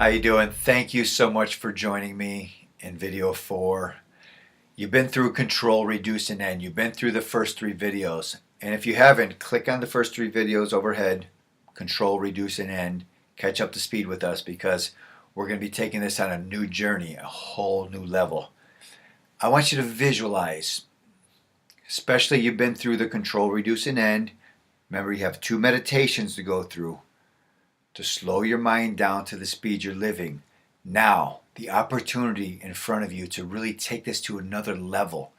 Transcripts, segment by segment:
How you doing? Thank you so much for joining me in video 4. You've been through Control, Reduce, and End. You've been through the first 3 videos. And if you haven't, click on the first 3 videos overhead, Control, Reduce, and End. Catch up to speed with us because we're going to be taking this on a new journey, a whole new level. I want you to visualize, especially you've been through the Control, Reduce, and End. Remember, you have 2 meditations to go through to slow your mind down to the speed you're living. Now, the opportunity in front of you to really take this to another level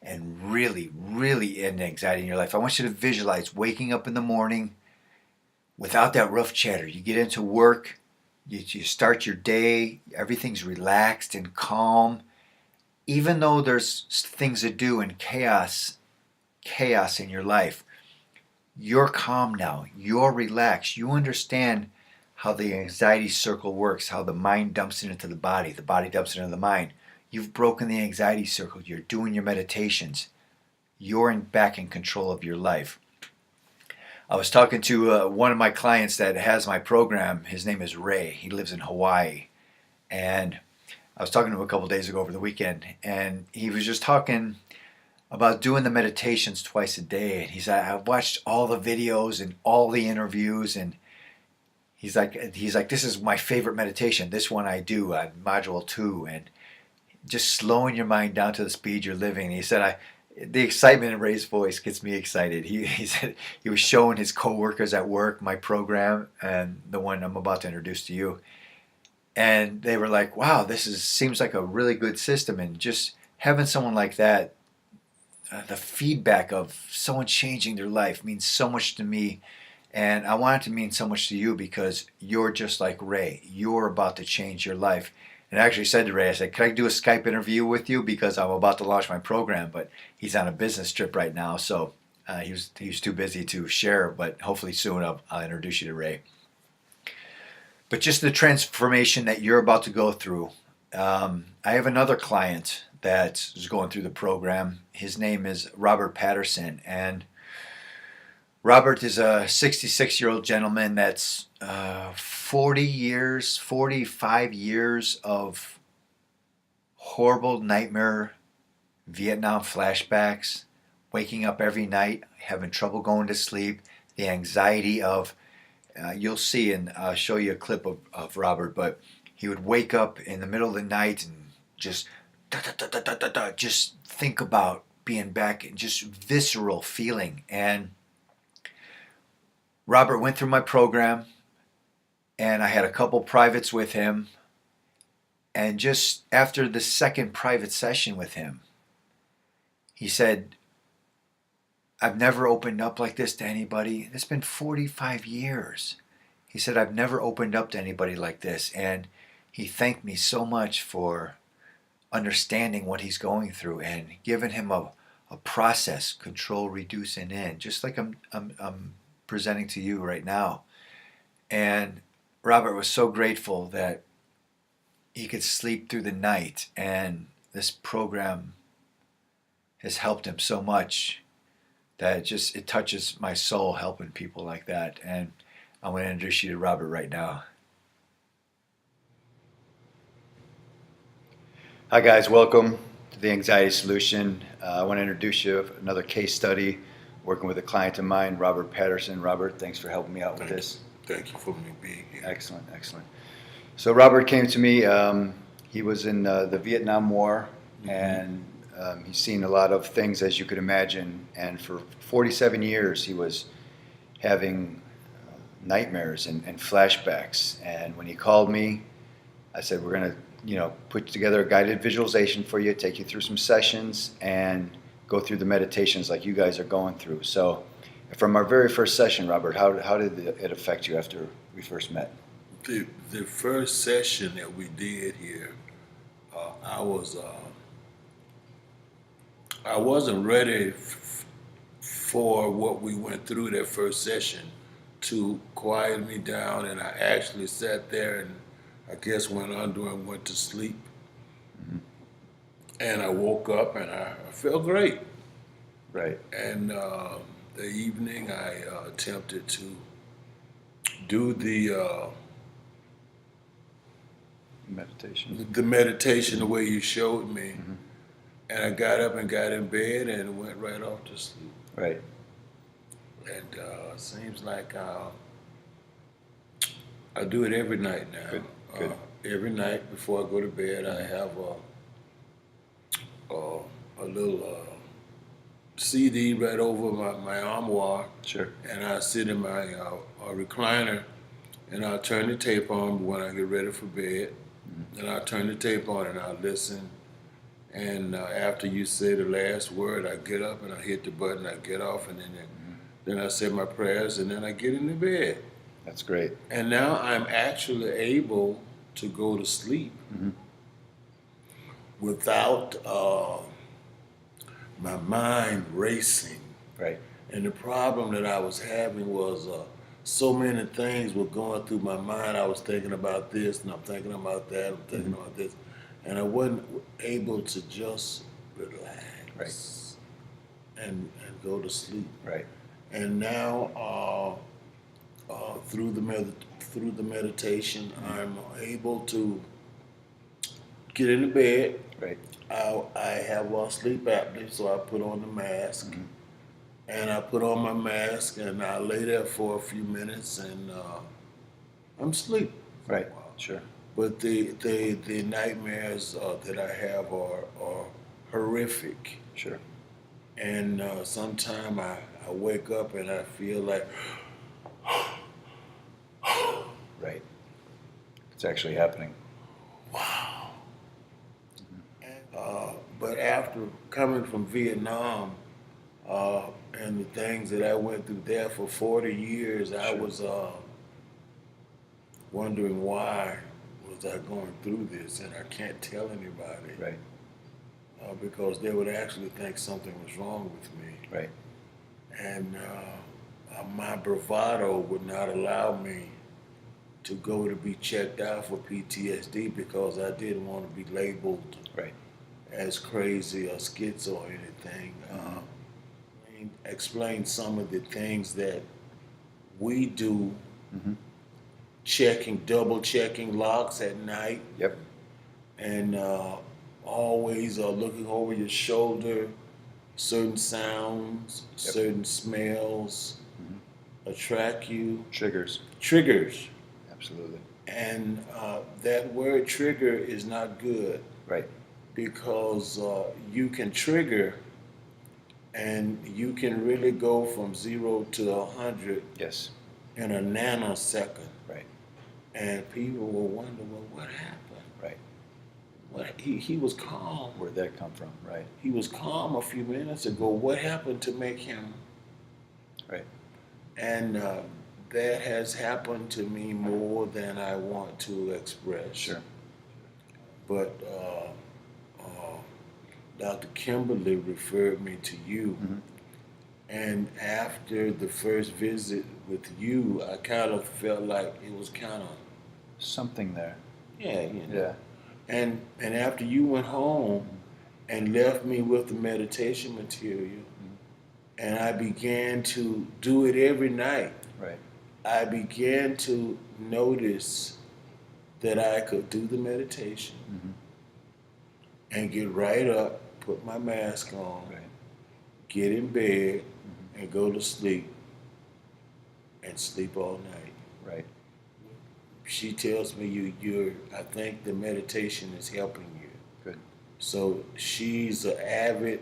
and really end anxiety in your life. I want you to visualize waking up in the morning without that rough chatter. You get into work, you start your day, everything's relaxed and calm. Even though there's things to do and chaos in your life, you're calm now. You're relaxed. You understand how the anxiety circle works, how the mind dumps it into the body dumps it into the mind. You've broken the anxiety circle. You're doing your meditations. You're back in control of your life. I was talking to one of my clients that has my program. His name is Ray. He lives in Hawaii. And I was talking to him a couple days ago over the weekend, and he was just talking about doing the meditations twice a day. And he said, I've watched all the videos and all the interviews, and he's like, this is my favorite meditation. This one I do on module 2, and just slowing your mind down to the speed you're living. And he said, the excitement in Ray's voice gets me excited. He said he was showing his coworkers at work my program and the one I'm about to introduce to you. And they were like, wow, seems like a really good system. And just having someone like that, the feedback of someone changing their life means so much to me. And I want it to mean so much to you because you're just like Ray. You're about to change your life. And I actually said to Ray, I said, could I do a Skype interview with you? Because I'm about to launch my program, but he's on a business trip right now. So he was too busy to share, but hopefully soon I'll introduce you to Ray. But just the transformation that you're about to go through. I have another client that is going through the program. His name is Robert Patterson, and Robert is a 66-year-old gentleman that's 45 years of horrible nightmare Vietnam flashbacks, waking up every night, having trouble going to sleep, the anxiety of, you'll see, and I'll show you a clip of Robert, but he would wake up in the middle of the night and just just think about being back and just visceral feeling. And Robert went through my program, and I had a couple privates with him. And just after the second private session with him, he said, I've never opened up like this to anybody. It's been 45 years. He said, I've never opened up to anybody like this. And he thanked me so much for understanding what he's going through and giving him a process, control, reduce, and end, just like I'm presenting to you right now. And Robert was so grateful that he could sleep through the night, and this program has helped him so much that it touches my soul helping people like that. And I'm going to introduce you to Robert right now. Hi guys, welcome to the Anxiety Solution. I want to introduce you to another case study working with a client of mine, Robert Patterson. Robert, thanks for helping me out with this. Thank you for me being here. Excellent. So Robert came to me. He was in the Vietnam War, and he's seen a lot of things, as you could imagine. And for 47 years, he was having nightmares and flashbacks. And when he called me, I said, we're going to put together a guided visualization for you, take you through some sessions, and go through the meditations like you guys are going through. So from our very first session, Robert, how did it affect you after we first met? The first session that we did here, I wasn't ready for what we went through that first session to quiet me down, and I actually sat there and I guess went under and went to sleep. And I woke up and I felt great. Right. And the evening I attempted to do the Meditation. the meditation the way you showed me. Mhm. And I got up and got in bed and went right off to sleep. Right. And it seems like I do it every night now. Good. Good. Every night before I go to bed, I have a little CD right over my armoire, Sure. and I sit in my recliner, and I'll turn the tape on when I get ready for bed. Then I'll turn the tape on and I'll listen. And after you say the last word, I get up and I hit the button, I get off, and then I say my prayers, and then I get into bed. That's great. And now I'm actually able to go to sleep Mhm. without my mind racing. Right. And the problem that I was having was so many things were going through my mind. I was thinking about this, and I'm thinking about that, I'm thinking about this. And I wasn't able to just relax and go to sleep. Right. And now, through the meditation, I'm able to get into bed. Right. I have sleep apnea, so I put on the mask. Mhm. And I put on my mask and I lay there for a few minutes and I'm asleep. Right. Sure. But the nightmares that I have are horrific. Sure. And sometimes I wake up and I feel like, Right. It's actually happening. wow. But after coming from Vietnam and the things that I went through there for 40 years, I Sure. was wondering why was I going through this, and I can't tell anybody Right. because they would actually think something was wrong with me. Right. And my bravado would not allow me to go to be checked out for PTSD because I didn't want to be labeled Right. as crazy or schizo or anything. Explain some of the things that we do, Mhm. double checking locks at night, Yep. and always looking over your shoulder, certain sounds, Yep. certain smells attract you, Triggers. triggers. Absolutely. And that word trigger is not good Right. because you can trigger and you can really go from 0 to 100 Yes. in a nanosecond. Right. And people will wonder, well, what happened? Right. He was calm. Where'd that come from? Right. He was calm a few minutes ago. What happened to make him? Right. And that has happened to me more than I want to express. Sure. But Dr. Kimberly referred me to you. Mhm. And after the first visit with you, I kind of felt like it was kind of, Something there. yeah, you know. Yeah. And after you went home and left me with the meditation material, and I began to do it every night, Right. I began to notice that I could do the meditation Mhm. and get right up, put my mask on, Right. get in bed, and go to sleep and sleep all night. Right. She tells me I think the meditation is helping you. Good. So she's an avid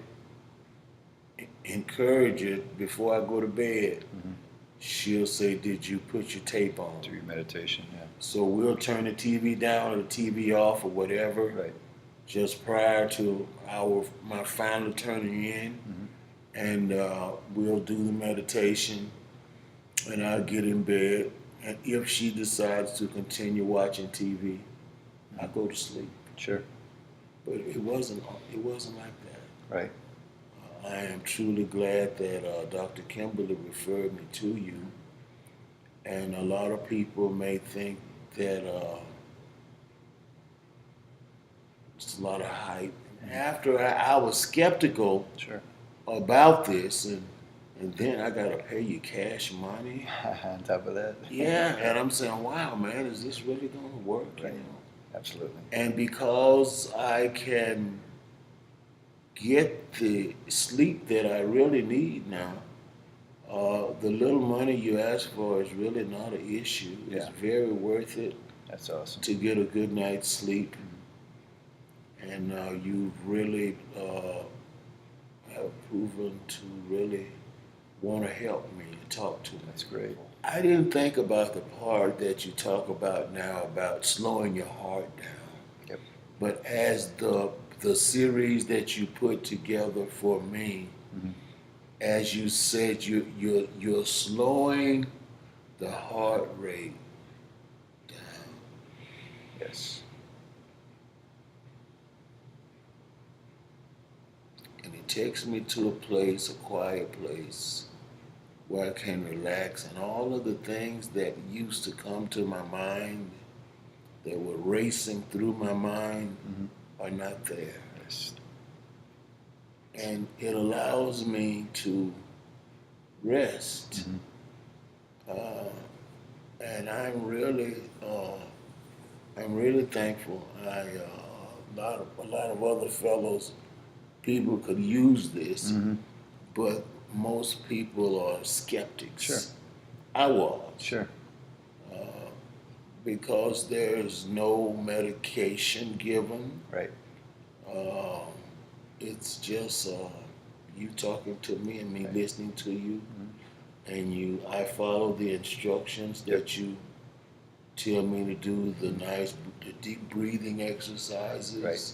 encourager. Before I go to bed, Mhm. she'll say, "Did you put your tape on?" Do your meditation. Yeah. So we'll turn the TV down or the TV off or whatever, Right. just prior to my final turning in, Mhm. and we'll do the meditation, and I'll get in bed. And if she decides to continue watching TV, I go to sleep. Sure. But it wasn't like that. Right. I am truly glad that Dr. Kimberly referred me to you. And a lot of people may think that it's a lot of hype. After I was skeptical Sure. about this, and then I got to pay you cash money. On top of that. Yeah, and I'm saying, wow, man, is this really going to work? Right. You know? Absolutely. And because I can get the sleep that I really need now, the little money you ask for is really not an issue. It's Yeah. very worth it That's awesome. to get a good night's sleep. Mm-hmm. And you really have proven to really want to help me and talk to me. That's great. I didn't think about the part that you talk about now about slowing your heart down. Yep. But as the series that you put together for me, Mm-hmm. as you said, you're slowing the heart rate down. Yes. And it takes me to a place, a quiet place, where I can relax, and all of the things that used to come to my mind, that were racing through my mind, Mm-hmm. are not there. Yes. And it allows me to rest. Mm-hmm. And I'm really thankful. A lot of other fellows, people could use this, Mm-hmm. but most people are skeptics. Sure. I was. Sure. Because there's no medication given. Right. It's just you talking to me and me Right. listening to you, Mm-hmm. and I follow the instructions Yep. that you tell me to do, the deep breathing exercises, Right.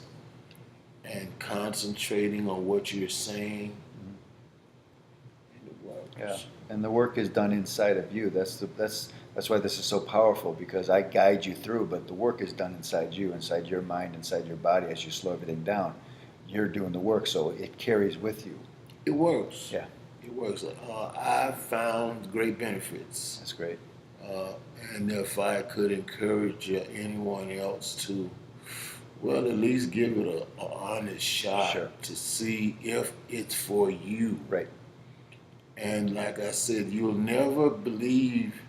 and concentrating on what you're saying. Mm-hmm. And it works. Yeah. And the work is done inside of you. That's why this is so powerful, because I guide you through, but the work is done inside you, inside your mind, inside your body. As you slow everything down, you're doing the work, so it carries with you. It works. Yeah. It works. I've found great benefits. That's great. And if I could encourage anyone else to, well, at least give it an honest shot Sure. to see if it's for you. Right. And like I said, you'll never believe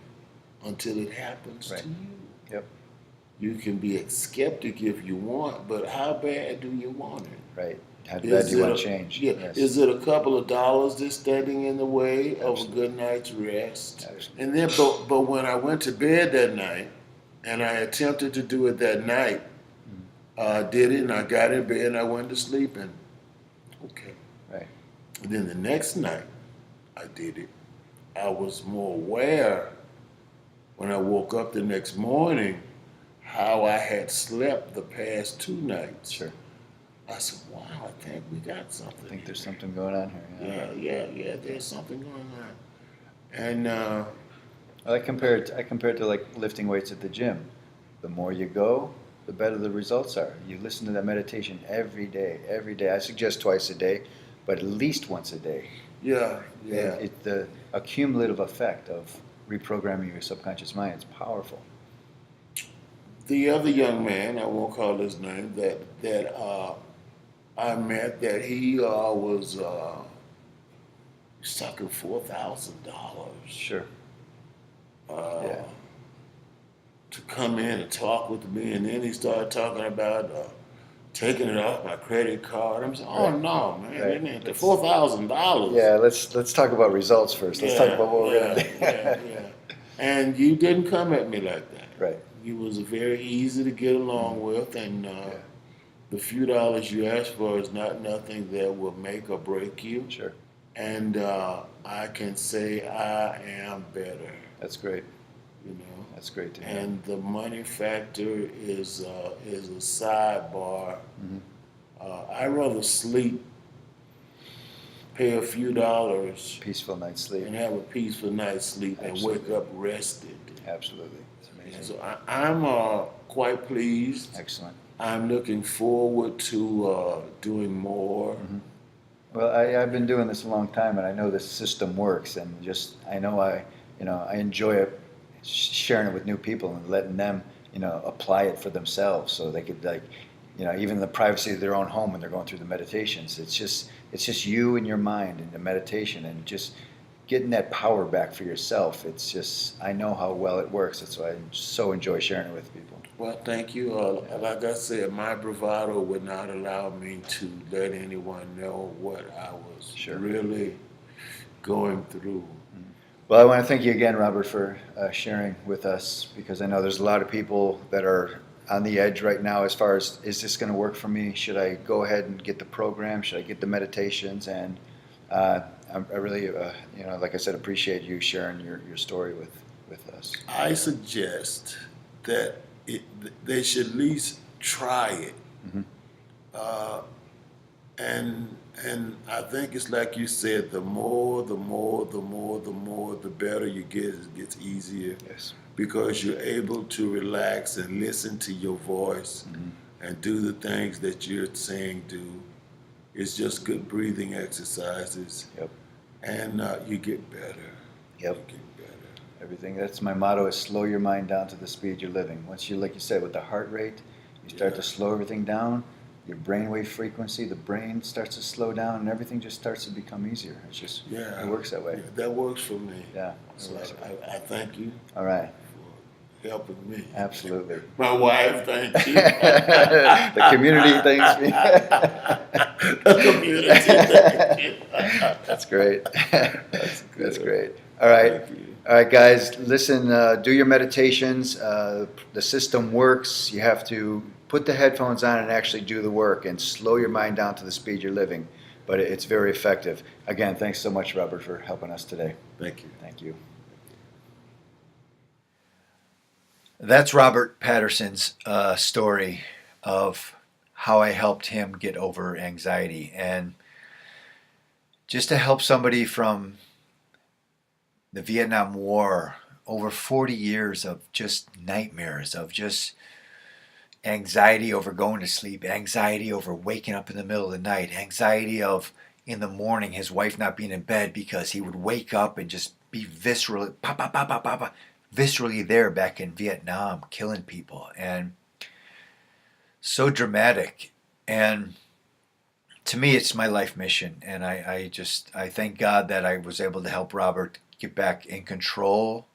until it happens Right. to you. Yep. You can be a skeptic if you want, but how bad do you want it? Right. How bad Is do you it want a- to change? Yeah. Yes. Is it a couple of dollars that's standing in the way of a Absolutely. good night's rest? Absolutely. And then, but when I went to bed that night, and I attempted to do it that night, I did it, and I got in bed, and I went to sleep, and okay. Right. And then the next night, I did it. I was more aware when I woke up the next morning how I had slept the past 2 nights. Sure. I said, wow, I think we got something. I think there's something going on here. Yeah, there's something going on. And Well, I compare it to like lifting weights at the gym. The more you go, the better the results are. You listen to that meditation every day, every day. I suggest twice a day, but at least once a day. yeah. It's the accumulative effect of reprogramming your subconscious mind. It's powerful. The other young man, I won't call his name, that I met, that he was sucking $4,000. Sure. Uh, Yeah. To come in and talk with me, and then he started talking about taking it off my credit card. I'm saying, oh Right. no, man, Right. it ain't the $4,000. Yeah, let's talk about results first. Let's talk about what we're gonna do. yeah. And you didn't come at me like that. Right. You was very easy to get along with, and the few dollars you ask for is not nothing that will make or break you. Sure. And I can say I am better, That's great. you know. That's great to hear. And the money factor is a sidebar. Mhm. I'd rather sleep, pay a few dollars, Peaceful night's sleep. and have a peaceful night's sleep and wake Absolutely. up rested. Absolutely. It's And amazing. so I'm quite pleased. Excellent. I'm looking forward to doing more. Mhm. Well, I've been doing this a long time, and I know this system works, and I know I enjoy it, sharing it with new people and letting them, apply it for themselves, so they could even in the privacy of their own home when they're going through the meditations. It's just you and your mind and the meditation, and just getting that power back for yourself. I know how well it works. That's why I so enjoy sharing it with people. Well, thank you. Like I said, my bravado would not allow me to let anyone know what I was Sure. really going through. Well, I want to thank you again, Robert, for sharing with us, because I know there's a lot of people that are on the edge right now as far as, is this going to work for me? Should I go ahead and get the program? Should I get the meditations? And I really, like I said, appreciate you sharing your story with us. I suggest that they should at least try it. Mhm. Uh, and I think it's like you said, the more, the better you get. It gets easier Yes. because you're able to relax and listen to your voice Mhm. and do the things that you're saying do. It's just good breathing exercises, Yep. and you get better. Yep. You get better. Everything. That's my motto: is slow your mind down to the speed you're living. Once you, like you said, with the heart rate, you start Yeah. to slow everything down. Your brainwave frequency, the brain starts to slow down, and everything just starts to become easier. It's just, Yeah, it works that way. Yeah, that works for me. Yeah. It So works. I thank you All right. for helping me. Absolutely. My wife, thank you. The community thanks me. The community, thank you. That's great. That's good. great. All right. Thank you. All right, guys, listen, do your meditations. The system works. You have to put the headphones on and actually do the work and slow your mind down to the speed you're living. But it's very effective. Again, thanks so much, Robert, for helping us today. Thank you. Thank you. That's Robert Patterson's story of how I helped him get over anxiety. And just to help somebody from the Vietnam War, over 40 years of just nightmares, of just anxiety over going to sleep, anxiety over waking up in the middle of the night, anxiety of in the morning his wife not being in bed because he would wake up and just be viscerally, viscerally there back in Vietnam, killing people, and so dramatic. And to me, it's my life mission, and I thank God that I was able to help Robert get back in control,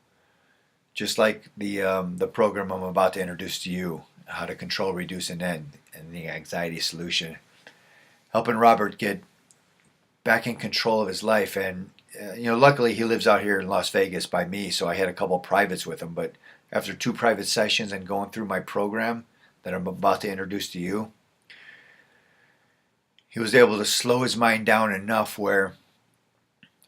just like the program I'm about to introduce to you, how to control, reduce, and end, and the anxiety solution, helping Robert get back in control of his life. And luckily he lives out here in Las Vegas by me, so I had a couple of privates with him. But after 2 private sessions and going through my program that I'm about to introduce to you, he was able to slow his mind down enough where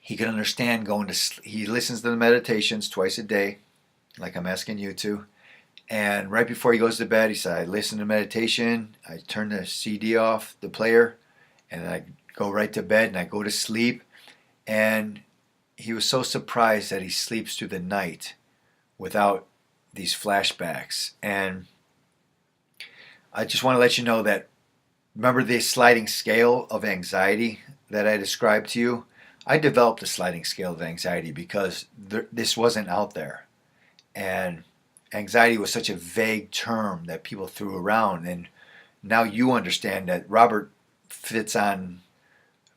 he can understand going to he listens to the meditations twice a day, like I'm asking you to. And right before he goes to bed, he said, I listen to meditation, I turn the CD off, the player, and I go right to bed and I go to sleep. And he was so surprised that he sleeps through the night without these flashbacks. And I just want to let you know that, remember the sliding scale of anxiety that I described to you? I developed a sliding scale of anxiety because this wasn't out there. And anxiety was such a vague term that people threw around. And now you understand that Robert fits on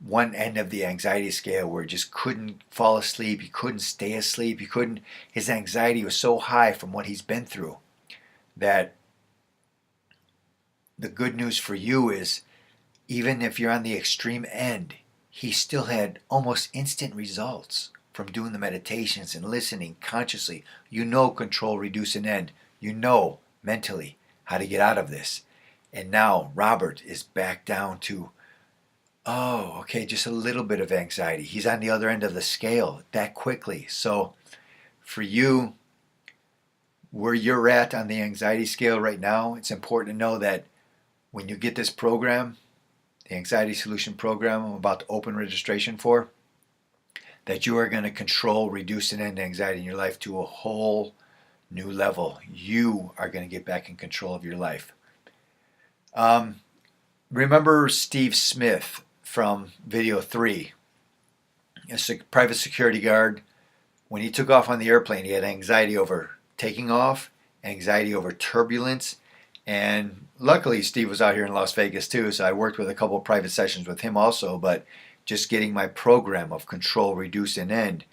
one end of the anxiety scale where he just couldn't fall asleep. He couldn't stay asleep. His anxiety was so high from what he's been through that the good news for you is, even if you're on the extreme end, he still had almost instant results from doing the meditations and listening consciously. Control, reduce, and end. Mentally how to get out of this. And now Robert is back down to, just a little bit of anxiety. He's on the other end of the scale that quickly. So for you, where you're at on the anxiety scale right now, it's important to know that when you get this program, the Anxiety Solution Program I'm about to open registration for, that you are going to control, reduce, and end anxiety in your life to a whole new level. You are going to get back in control of your life. Remember Steve Smith from video 3, a private security guard. When he took off on the airplane, he had anxiety over taking off, anxiety over turbulence, and luckily Steve was out here in Las Vegas too, so I worked with a couple of private sessions with him also, but just getting my program of control, reduce, and end,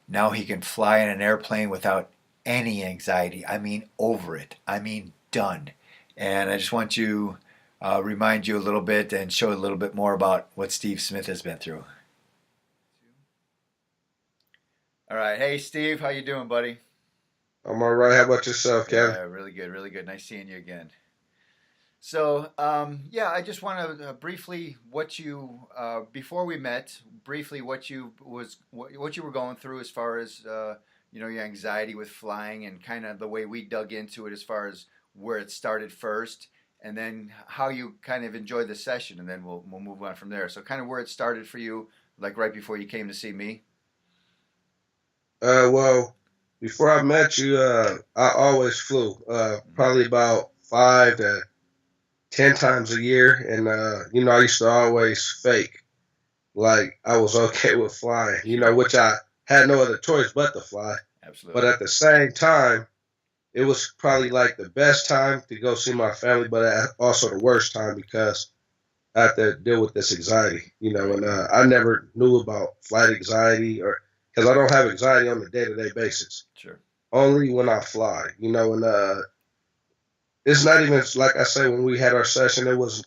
now he can fly in an airplane without any anxiety. I mean over it. I mean done. And I just want to remind you a little bit and show a little bit more about what Steve Smith has been through. All right. Hey, Steve. How you doing, buddy? I'm all right. How about yourself, Kevin? Yeah, really good. Really good. Nice seeing you again. So, yeah, I just want to briefly before we met, briefly what you were going through as far as your anxiety with flying and kind of the way we dug into it as far as where it started first, and then how you kind of enjoyed the session, and then we'll move on from there. So, kind of where it started for you, like right before you came to see me. Well, before I met you, I always flew, probably about 5 to 10 times a year, and I used to always fake like I was okay with flying, which I had no other choice but to fly. Absolutely. But at the same time, it was probably like the best time to go see my family, but also the worst time because I had to deal with this anxiety, and I never knew about flight anxiety or because I don't have anxiety on a day-to-day basis. Sure. Only when I fly, and it's not even like I say when we had our session. It was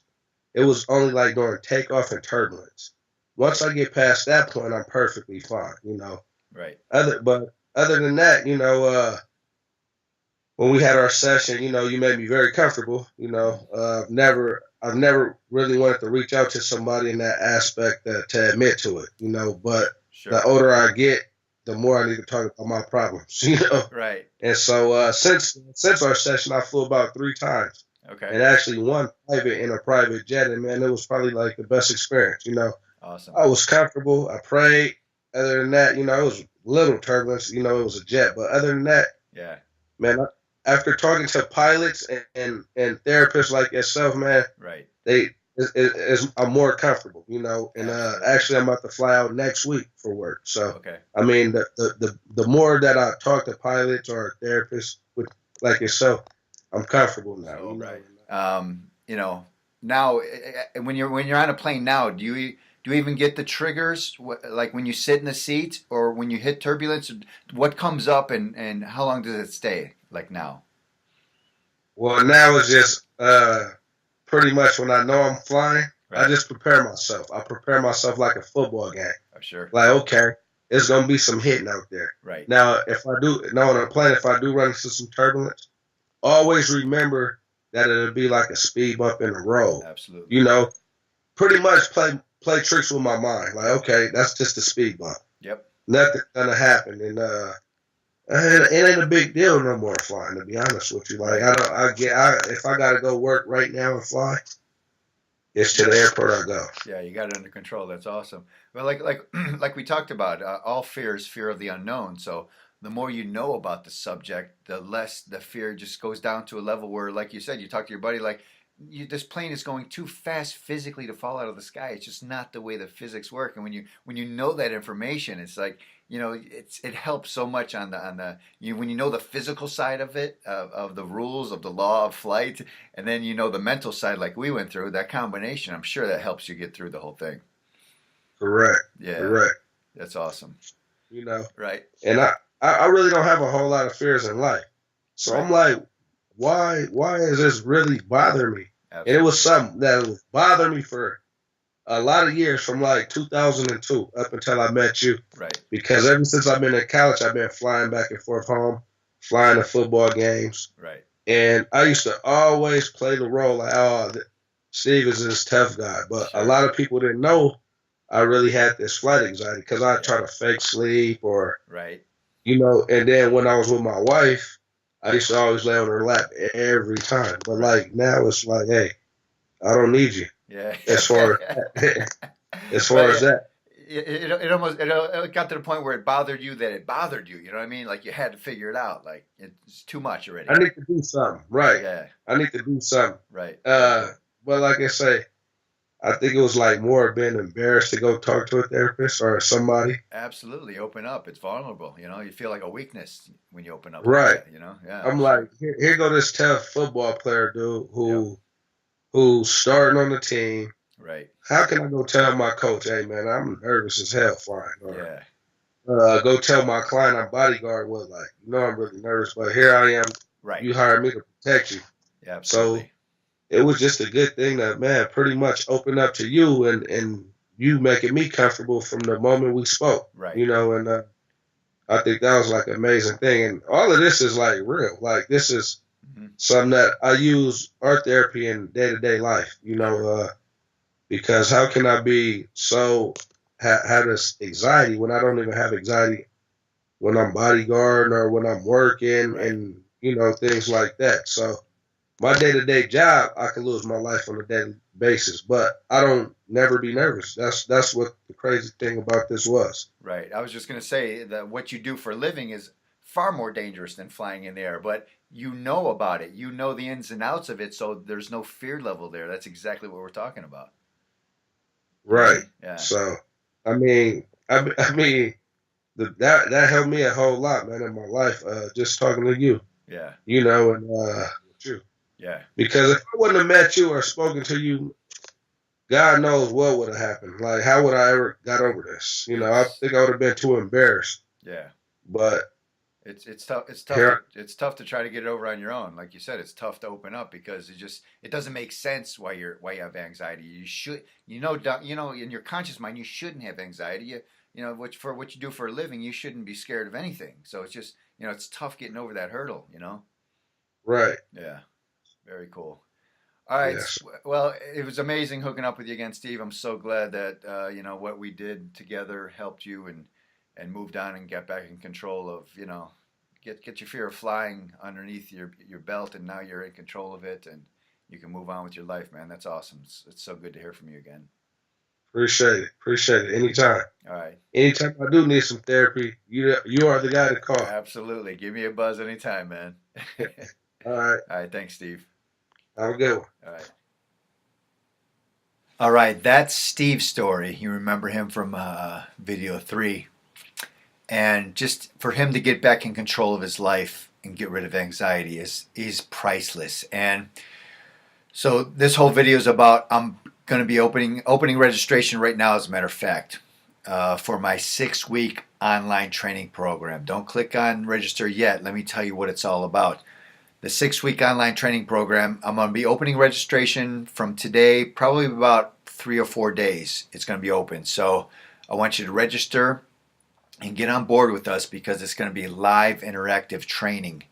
only like during takeoff and turbulence. Once I get past that point, I'm perfectly fine. Right. Other than that, when we had our session, you made me very comfortable. I've never really wanted to reach out to somebody in that aspect to admit to it. But Sure. the older I get, the more I need to talk about my problems. Right. And so since our session, I flew about 3 times. Okay. And actually one private in a private jet, and man, it was probably like the best experience. Awesome. I was comfortable. I prayed. Other than that, it was a little turbulence. It was a jet, but other than that, Yeah. man, after talking to pilots and therapists like yourself, man, Right. I'm more comfortable, and Absolutely. actually I'm about to fly out next week for work. So, Okay. I mean, the more that I talk to pilots or therapists like yourself, I'm comfortable now. Oh, right. Now when you're on a plane now, do you even get the triggers like when you sit in the seat or when you hit turbulence? What comes up and how long does it stay? Like now? Well, now it's just pretty much when I know I'm flying, Right. I just prepare myself. I prepare myself like a football game. Oh, sure. Like, okay, there's gonna be some hitting out there. Right. Now, on a plane, if I do run into some turbulence, always remember that it'll be like a speed bump in the road. Absolutely. Pretty much play tricks with my mind. Like, okay, that's just a speed bump. Yep. Nothing's gonna happen, and it ain't a big deal no more flying. To be honest with you, like if I gotta go work right now and fly, it's to the airport I go. Yeah, you got it under control. That's awesome. Well, like we talked about, all fear is fear of the unknown. So the more you know about the subject, the less the fear just goes down to a level where, like you said, you talk to your buddy, like this plane is going too fast physically to fall out of the sky. It's just not the way the physics work. And when you know that information, it's like it helps so much on the when you know the physical side of it of the rules of the law of flight, and then the mental side like we went through. That combination, I'm sure that helps you get through the whole thing. Correct. Yeah. Correct. That's awesome. Right. And I really don't have a whole lot of fears in life, so Right. I'm like, why is this really bothering me? Absolutely. And it was something that was bothering me for a lot of years, from like 2002 up until I met you. Right. Because ever since I've been in college, I've been flying back and forth home, flying to football games. Right. And I used to always play the role like, oh, Steve is this tough guy. But Sure. a lot of people didn't know I really had this flight anxiety because I try to fake sleep or, Right. and then when I was with my wife, I used to always lay on her lap every time. But like now it's like, hey, I don't need you. Yeah. As far as that. It almost got to the point where it bothered you that it bothered you. You know what I mean? Like you had to figure it out. Like it's too much already. I need to do something. Right. Yeah. I need to do something. Right. But like I say, I think it was like more being embarrassed to go talk to a therapist or somebody. Absolutely. Open up. It's vulnerable. You feel like a weakness when you open up. Right. Like that, Yeah. I'm like, here go this tough football player dude who's starting on the team. Right. How can I go tell my coach, hey man, I'm nervous as hell flying? Or, Yeah. go tell my client I'm bodyguard I'm really nervous, but here I am. Right. You hired me to protect you. Yeah, So absolutely. it was just a good thing that, man, pretty much opened up to you and you making me comfortable from the moment we spoke, Right. you know, and I think that was like an amazing thing. And all of this is like real. Like this is Hmm. something that I use art therapy in day to day life, you Sure. know, because how can I be so have this anxiety when I don't even have anxiety when I'm bodyguarding or when I'm working Right. and you know things like that. So my day to day job, I can lose my life on a daily basis, but I don't never be nervous. That's what the crazy thing about this was. Right. I was just going to say that what you do for a living is far more dangerous than flying in the air, but you know about it. You know the ins and outs of it, so there's no fear level there. That's exactly what we're talking about. You know? Right. Yeah. So I mean that helped me a whole lot, man, in my life. Just talking to you, Yeah. you know, and with you. Yeah. Because if I wouldn't have met you or spoken to you, God knows what would have happened. Like, how would I ever got over this? You know, I It's think I would have been too embarrassed. yeah. But It's tough. here, It's tough to try to get it over on your own. Like you said, it's tough to open up because it doesn't make sense why you have anxiety. You should in your conscious mind you shouldn't have anxiety. You know what you do for a living, you shouldn't be scared of anything. So it's just it's tough getting over that hurdle. You know. right? Yeah. Very cool. All right. Yes, Well, it was amazing hooking up with you again, Steve. I'm so glad that what we did together helped you and moved on and got back in control of get your fear of flying underneath your belt, and now you're in control of it, and you can move on with your life, man. That's awesome. It's so good to hear from you again. appreciate it. Appreciate it. Anytime. All right. Anytime I do need some therapy, you are the guy to call. Absolutely. Give me a buzz anytime, man. All All right. right. Thanks, Steve. Have a good one. All right. All right. That's Steve's story. You remember him from video 3. And just for him to get back in control of his life and get rid of anxiety is priceless. And so this whole video is about I'm going to be opening registration right now, as a matter of fact, for my 6-week online training program. Don't click on register yet. Let me tell you what it's all about. The 6-week online training program, I'm going to be opening registration from today, probably about 3 or 4 days. It's going to be open. So I want you to register and get on board with us because it's going to be live interactive training.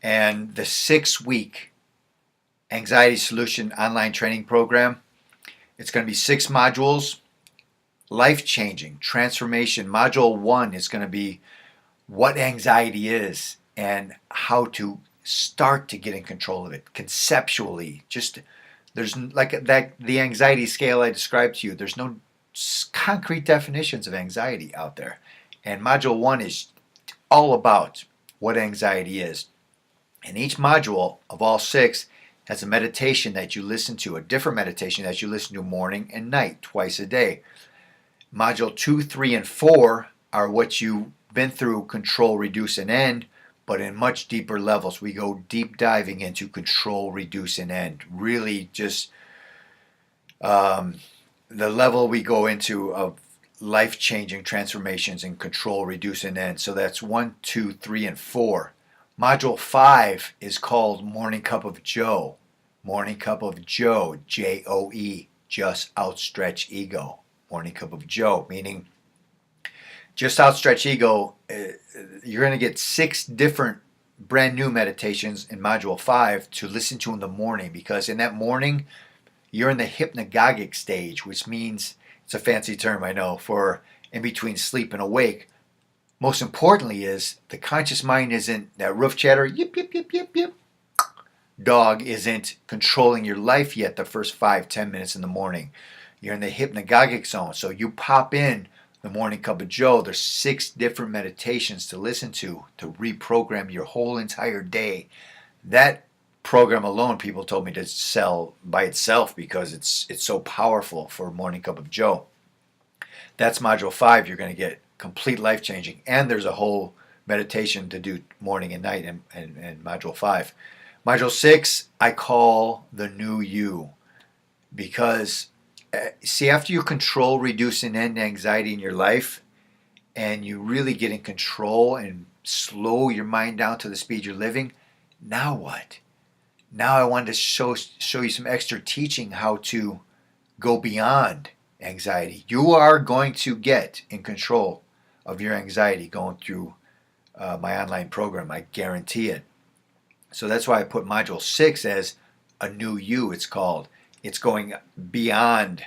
And the 6-week anxiety solution online training program, it's going to be 6 modules, life-changing transformation. Module 1 is going to be what anxiety is and how to start to get in control of it conceptually. Just there's like that the anxiety scale I described to you, there's no concrete definitions of anxiety out there. And module 1 is all about what anxiety is. And each module of all 6 has a meditation that you listen to, a different meditation that you listen to morning and night, twice a day. Module 2, 3, and 4 are what you've been through, control, reduce, and end, but in much deeper levels. We go deep diving into control, reduce, and end. Really just the level we go into of life-changing transformations in control, reduce, and end. So that's 1, 2, 3, and 4. Module 5 is called Morning Cup of Joe. Morning Cup of Joe, Joe, just outstretch ego. Morning Cup of Joe, meaning just outstretch ego. You're going to get 6 different brand new meditations in Module 5 to listen to in the morning, because in that morning, you're in the hypnagogic stage, which means, it's a fancy term, I know, for in between sleep and awake. Most importantly is the conscious mind isn't that roof chatter, yip, yip, yip, yip, yip. Dog isn't controlling your life yet the first 5-10 minutes in the morning. You're in the hypnagogic zone. So you pop in the Morning Cup of Joe. There's 6 different meditations to listen to reprogram your whole entire day. That program alone, people told me to sell by itself because it's so powerful for Morning Cup of Joe. That's module 5. You're going to get complete life changing, and there's a whole meditation to do morning and night in module 5. Module 6 I call the new you, because see, after you control, reduce, and end anxiety in your life, and you really get in control and slow your mind down to the speed you're living, now what? Now I wanted to show you some extra teaching how to go beyond anxiety. You are going to get in control of your anxiety going through my online program. I guarantee it. So that's why I put Module 6 as a new you, it's called. It's going beyond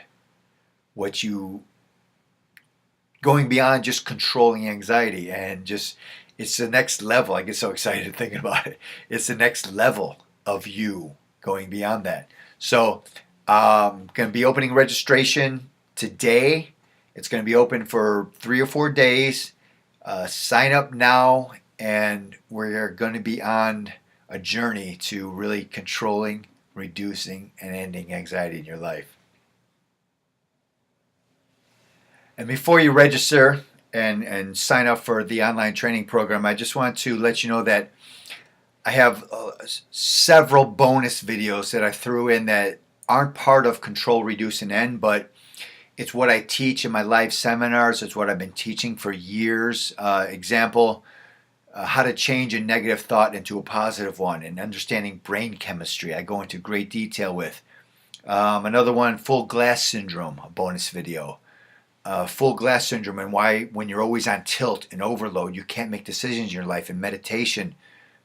going beyond just controlling anxiety, and just, it's the next level. I get so excited thinking about it. It's the next level of you going beyond that. So I'm going to be opening registration today. It's going to be open for 3 or 4 days. Sign up now, and we're going to be on a journey to really controlling, reducing, and ending anxiety in your life. And before you register and sign up for the online training program, I just want to let you know that I have several bonus videos that I threw in that aren't part of Control, Reduce, and End, but it's what I teach in my live seminars. It's what I've been teaching for years. Example, how to change a negative thought into a positive one, and understanding brain chemistry. I go into great detail with. Another one, full glass syndrome, a bonus video. Full glass syndrome, and why when you're always on tilt and overload, you can't make decisions in your life. And meditation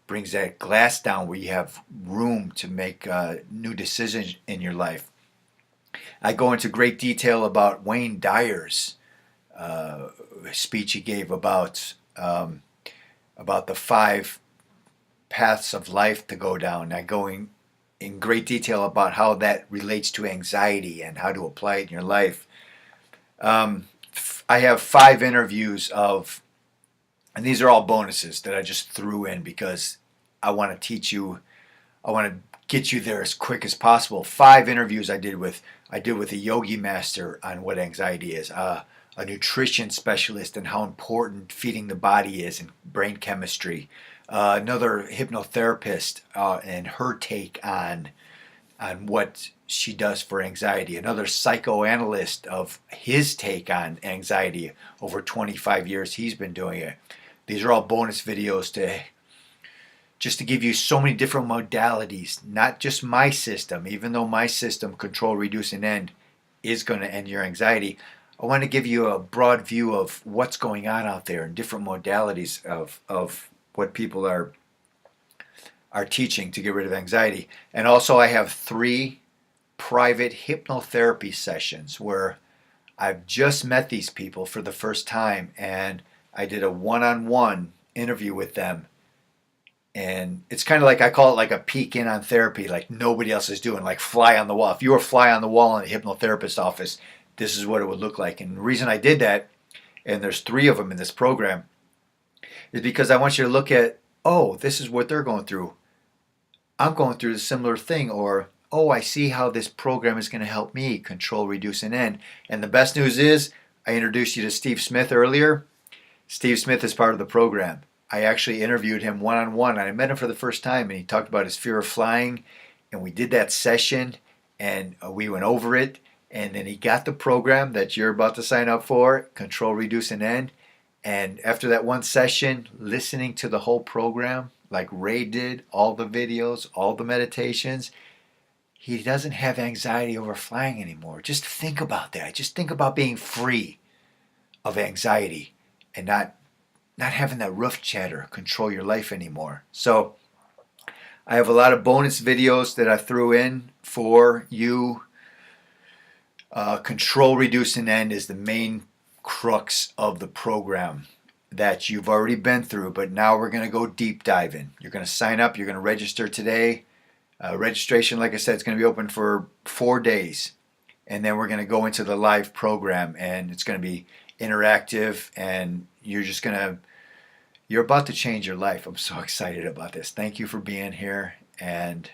brings that glass down where you have room to make new decisions in your life. I go into great detail about Wayne Dyer's speech he gave about the 5 paths of life to go down. I go in great detail about how that relates to anxiety and how to apply it in your life. I have 5 interviews and these are all bonuses that I just threw in because I want to teach you, I want to get you there as quick as possible. 5 interviews I did with a yogi master on what anxiety is, a nutrition specialist and how important feeding the body is and brain chemistry, another hypnotherapist and her take on what she does for anxiety, another psychoanalyst of his take on anxiety. Over 25 years he's been doing it. These are all bonus videos to give you so many different modalities, not just my system. Even though my system, Control, Reduce, and End, is going to end your anxiety, I want to give you a broad view of what's going on out there and different modalities of what people are teaching to get rid of anxiety. And also I have 3 private hypnotherapy sessions where I've just met these people for the first time, and I did a one-on-one interview with them. And it's kind of like, I call it like a peek in on therapy, like nobody else is doing, like fly on the wall. If you were a fly on the wall in a hypnotherapist's office, this is what it would look like. And the reason I did that, and there's 3 of them in this program, is because I want you to look at, oh, this is what they're going through. I'm going through a similar thing. Or, oh, I see how this program is going to help me control, reduce, and end. And the best news is, I introduced you to Steve Smith earlier. Steve Smith is part of the program. I actually interviewed him one-on-one. I met him for the first time, and he talked about his fear of flying. And we did that session, and we went over it. And then he got the program that you're about to sign up for, Control, Reduce, and End. And after that one session, listening to the whole program, like Ray did, all the videos, all the meditations, he doesn't have anxiety over flying anymore. Just think about that. Just think about being free of anxiety and not having that roof chatter control your life anymore. So I have a lot of bonus videos that I threw in for you. Control, Reduce, and End is the main crux of the program that you've already been through, but now we're going to go deep diving. You're going to sign up. You're going to register today. Registration, like I said, is going to be open for 4 days. And then we're going to go into the live program, and it's going to be interactive, and you're about to change your life. I'm so excited about this. Thank you for being here, and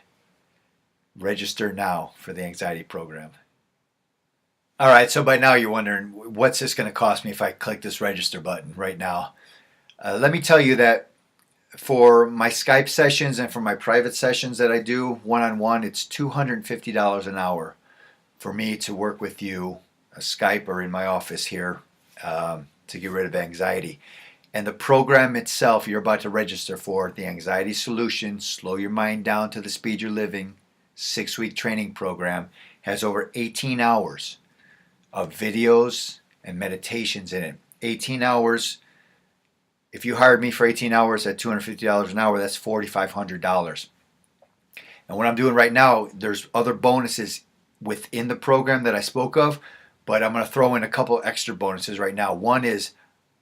register now for the anxiety program. All right, so by now you're wondering, what's this going to cost me if I click this register button right now? Let me tell you that for my Skype sessions and for my private sessions that I do one-on-one, it's $250 an hour for me to work with you, Skype or in my office here, to get rid of anxiety. And the program itself you're about to register for, the Anxiety Solution, Slow Your Mind Down to the Speed You're Living 6-week training program, has over 18 hours of videos and meditations in it. 18 hours. If you hired me for 18 hours at $250 an hour, that's $4,500. And what I'm doing right now, there's other bonuses within the program that I spoke of, but I'm going to throw in a couple extra bonuses right now. One is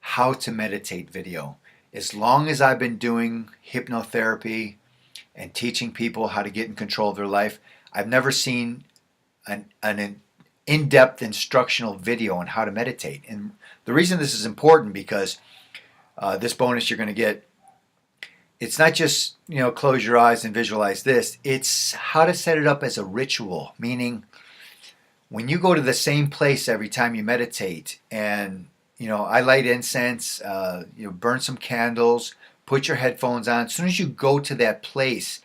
how to meditate video. As long as I've been doing hypnotherapy and teaching people how to get in control of their life, I've never seen an in-depth instructional video on how to meditate. And the reason this is important because this bonus you're going to get, it's not just, close your eyes and visualize this. It's how to set it up as a ritual, meaning when you go to the same place every time you meditate, and I light incense, burn some candles, put your headphones on. As soon as you go to that place,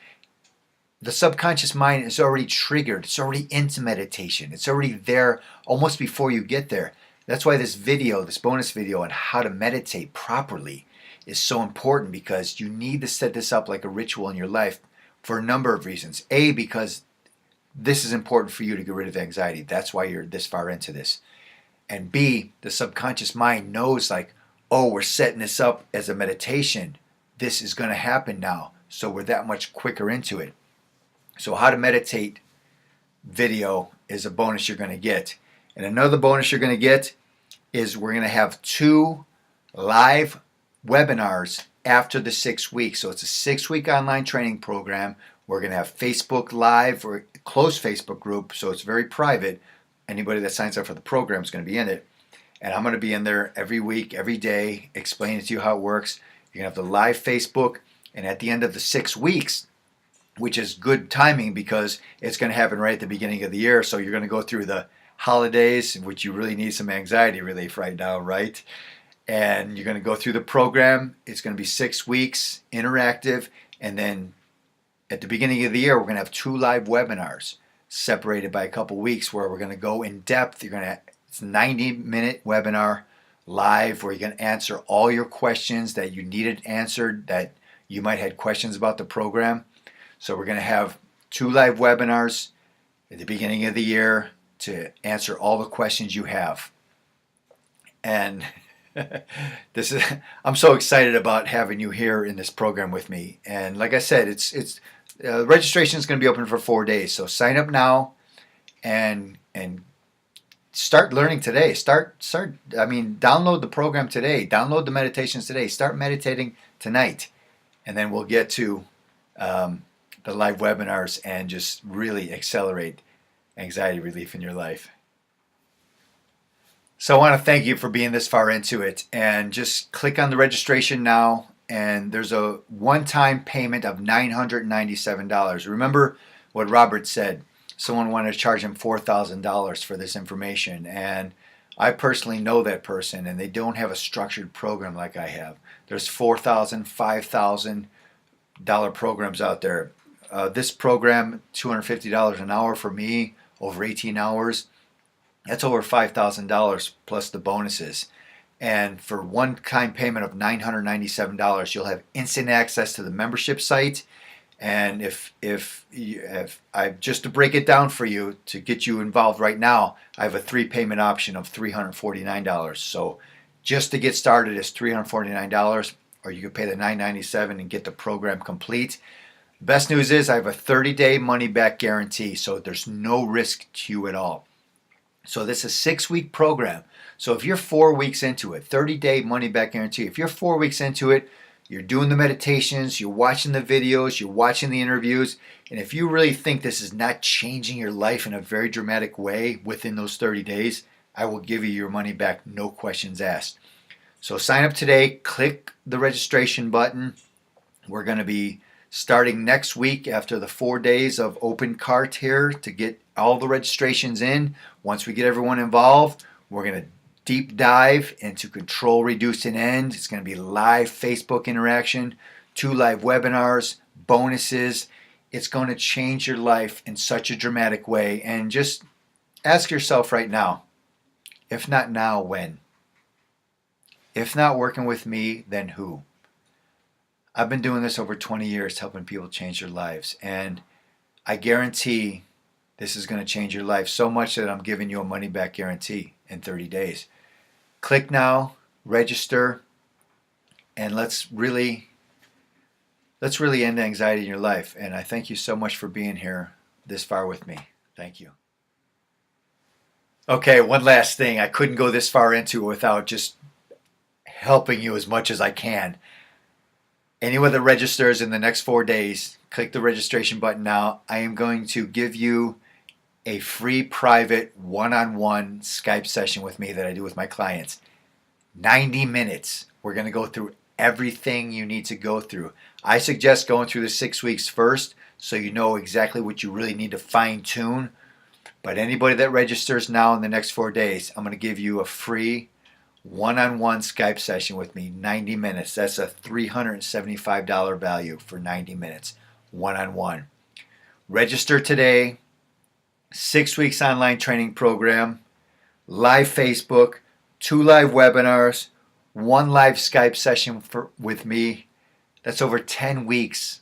the subconscious mind is already triggered. It's already into meditation. It's already there almost before you get there. That's why this video, this bonus video on how to meditate properly is so important, because you need to set this up like a ritual in your life for a number of reasons. A, because this is important for you to get rid of anxiety. That's why you're this far into this. And B, the subconscious mind knows like, oh, we're setting this up as a meditation. This is going to happen now. So we're that much quicker into it. So how to meditate video is a bonus you're going to get. And another bonus you're going to get is we're going to have 2 live webinars after the 6 weeks. So it's a 6-week online training program. We're going to have Facebook Live or closed Facebook group, so it's very private. Anybody that signs up for the program is going to be in it. And I'm going to be in there every week, every day, explaining to you how it works. You're going to have the live Facebook. And at the end of the 6 weeks, which is good timing because it's going to happen right at the beginning of the year. So you're going to go through the holidays, which you really need some anxiety relief right now, right? And you're going to go through the program. It's going to be 6 weeks, interactive. And then at the beginning of the year, we're going to have 2 live webinars separated by a couple weeks where we're going to go in depth. It's a 90-minute webinar live where you're going to answer all your questions that you needed answered, that you might have questions about the program. So we're going to have 2 live webinars at the beginning of the year to answer all the questions you have. And I'm so excited about having you here in this program with me. And like I said, registration is going to be open for 4 days. So sign up now and start learning today. Download the program today. Download the meditations today. Start meditating tonight. And then we'll get to the live webinars and just really accelerate anxiety relief in your life. So I want to thank you for being this far into it, and just click on the registration now, and there's a one-time payment of $997. Remember what Robert said. Someone wanted to charge him $4,000 for this information, and I personally know that person, and they don't have a structured program like I have. There's $4,000, $5,000 programs out there. This program, $250 an hour for me, over 18 hours, that's over $5,000 plus the bonuses. And for one-time payment of $997, you'll have instant access to the membership site. And if I just to break it down for you, to get you involved right now, I have a 3-payment option of $349. So just to get started is $349, or you can pay the $997 and get the program complete. The best news is I have a 30-day money-back guarantee, so there's no risk to you at all. So this is a 6-week program. So if you're 4 weeks into it, 30-day money-back guarantee. If you're 4 weeks into it, you're doing the meditations, you're watching the videos, you're watching the interviews, and if you really think this is not changing your life in a very dramatic way within those 30 days, I will give you your money back, no questions asked. So sign up today, click the registration button. We're going to be starting next week after the 4 days of open cart here to get all the registrations in. Once we get everyone involved, we're going to deep dive into Control, Reduce, and End. It's going to be live Facebook interaction, 2 live webinars, bonuses. It's going to change your life in such a dramatic way. And just ask yourself right now, if not now, when? If not working with me, then who? I've been doing this over 20 years, helping people change their lives. And I guarantee this is going to change your life so much that I'm giving you a money back guarantee in 30 days. Click now, register, and let's really end anxiety in your life. And I thank you so much for being here this far with me. Thank you. Okay, one last thing. I couldn't go this far into it without just helping you as much as I can. Anyone that registers in the next 4 days, click the registration button now. I am going to give you a free private one-on-one Skype session with me that I do with my clients. 90 minutes. We're going to go through everything you need to go through. I suggest going through the 6 weeks first so you know exactly what you really need to fine-tune. But anybody that registers now in the next 4 days, I'm going to give you a free one-on-one Skype session with me, 90 minutes. That's a $375 value for 90 minutes, one-on-one. Register today. 6 weeks online training program, live Facebook, 2 live webinars, 1 live Skype session with me. That's over 10 weeks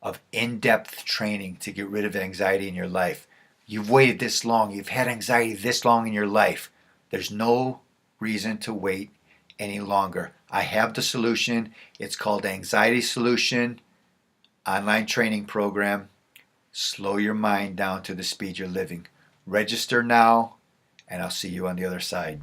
of in-depth training to get rid of anxiety in your life. You've waited this long. You've had anxiety this long in your life. There's no reason to wait any longer. I have the solution. It's called Anxiety Solution Online Training Program. Slow your mind down to the speed you're living. Register now, and I'll see you on the other side.